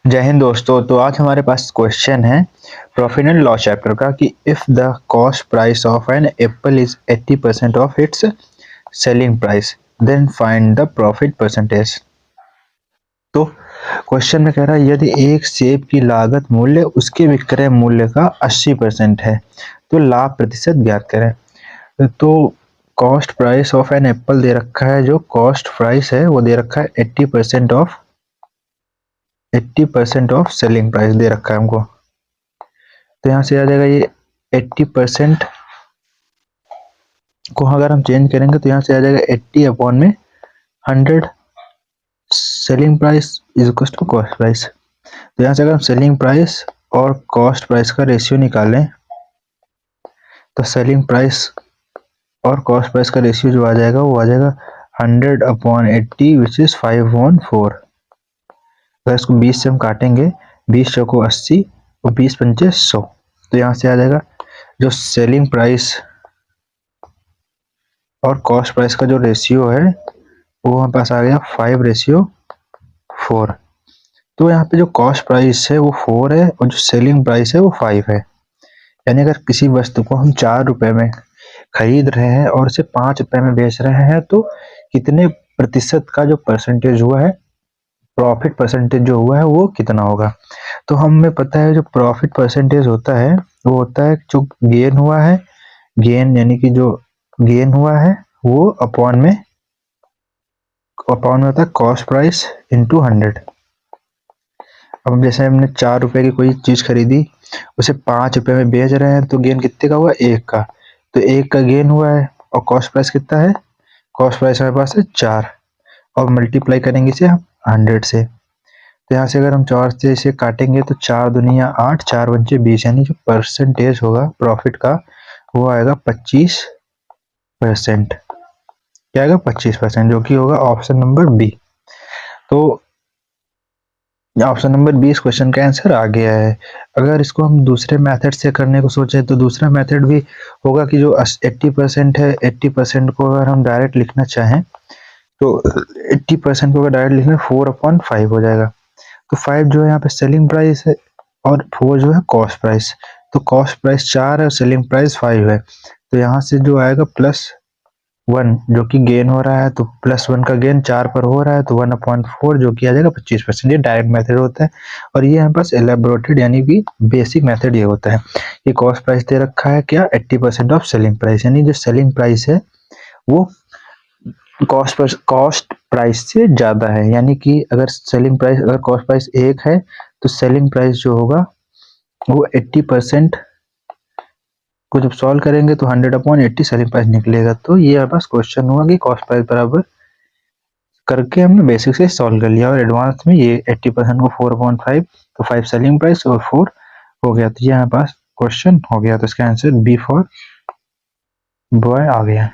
जय हिंद दोस्तों। तो आज हमारे पास क्वेश्चन है प्रॉफिट एंड लॉस चैप्टर का कि if the cost price of an apple is 80% of its selling price then find the profit percentage. तो क्वेश्चन में कह रहा है यदि एक सेब की लागत मूल्य उसके विक्रय मूल्य का 80% है तो लाभ प्रतिशत ज्ञात करें। तो cost price of an apple दे रखा है, जो कॉस्ट प्राइस है वो दे रखा है 80% ऑफ सेलिंग प्राइस दे रखा है हमको। तो यहाँ से आ जाएगा ये 80% को अगर हम चेंज करेंगे तो यहाँ से आ जाएगा 80 अपॉन में 100 selling price is equal to cost price. तो यहाँ से अगर हम सेलिंग प्राइस और कॉस्ट प्राइस का रेशियो निकालें तो सेलिंग प्राइस और कॉस्ट प्राइस का रेशियो जो आ जाएगा वो आ जाएगा 100 अपॉन 80 विच इज 5/4। अगर इसको 20 से हम काटेंगे, 20 चौको 80 और 20 पंचे 100, तो यहाँ से आ जाएगा जो सेलिंग प्राइस और कॉस्ट प्राइस का जो रेशियो है वो हमारे पास आ गया 5/4। तो यहाँ पे जो कॉस्ट प्राइस है वो 4 है और जो सेलिंग प्राइस है वो 5 है। यानी अगर किसी वस्तु को हम 4 रुपए में खरीद रहे हैं और उसे 5 रुपए में बेच रहे हैं तो कितने प्रतिशत का जो परसेंटेज हुआ है, प्रॉफिट परसेंटेज जो हुआ है वो कितना होगा। तो हमें पता है जो प्रॉफिट परसेंटेज होता है वो होता है जो गेन हुआ है, गेन यानी कि जो गेन हुआ है वो अपॉन में होता है कॉस्ट प्राइस इंटू 100। अब जैसे हमने 4 रुपए की कोई चीज खरीदी, उसे 5 रुपए में बेच रहे हैं तो गेन कितने का हुआ, 1 का। तो 1 का गेन हुआ है और कॉस्ट प्राइस कितना है, कॉस्ट प्राइस हमारे पास है 4 और मल्टीप्लाई करेंगे इसे हम 100 से। तो यहाँ से अगर हम 4 से इसे काटेंगे तो 4 दूनिया 8, 4 पंचे 20, यानी जो परसेंटेज होगा प्रॉफिट का वो आएगा 25%। क्या आएगा, 25%, जो कि होगा ऑप्शन नंबर बी। तो ऑप्शन नंबर 20 क्वेश्चन का आंसर आ गया है। अगर इसको हम दूसरे मेथड से करने को सोचे तो दूसरा मेथड भी होगा कि जो 80% है, 80% को अगर हम डायरेक्ट लिखना चाहें तो 80% को अगर डायरेक्ट लिखें 4/5 हो जाएगा। तो 5 जो है यहाँ पे सेलिंग प्राइस है और 4 जो है कॉस्ट प्राइस। तो कॉस्ट प्राइस 4 है और सेलिंग प्राइस 5 है, तो यहाँ से जो आएगा +1 जो कि गेन हो रहा है, तो +1 का गेन 4 पर हो रहा है तो 1/4 जो कि आ जाएगा 25%। ये डायरेक्ट मेथड होता है और ये हमारे पास एलेबोरेटेड यानी कि बेसिक मेथड ये होता है। ये कॉस्ट प्राइस दे रखा है क्या, 80% ऑफ सेलिंग प्राइस, यानी जो सेलिंग प्राइस है वो कॉस्ट प्राइस से ज्यादा है। यानी कि अगर कॉस्ट प्राइस 1 है तो सेलिंग प्राइस जो होगा वो 80% को जब सॉल्व करेंगे तो 100/80 सेलिंग प्राइस निकलेगा। तो ये हमारे पास क्वेश्चन हुआ कि कॉस्ट प्राइस बराबर करके हमने बेसिक से सॉल्व कर लिया और एडवांस में ये 80% को 4/5, तो 5 सेलिंग प्राइस और 4 हो गया। तो ये हमारे पास क्वेश्चन हो गया। तो इसका आंसर बी फॉर बॉय आ गया।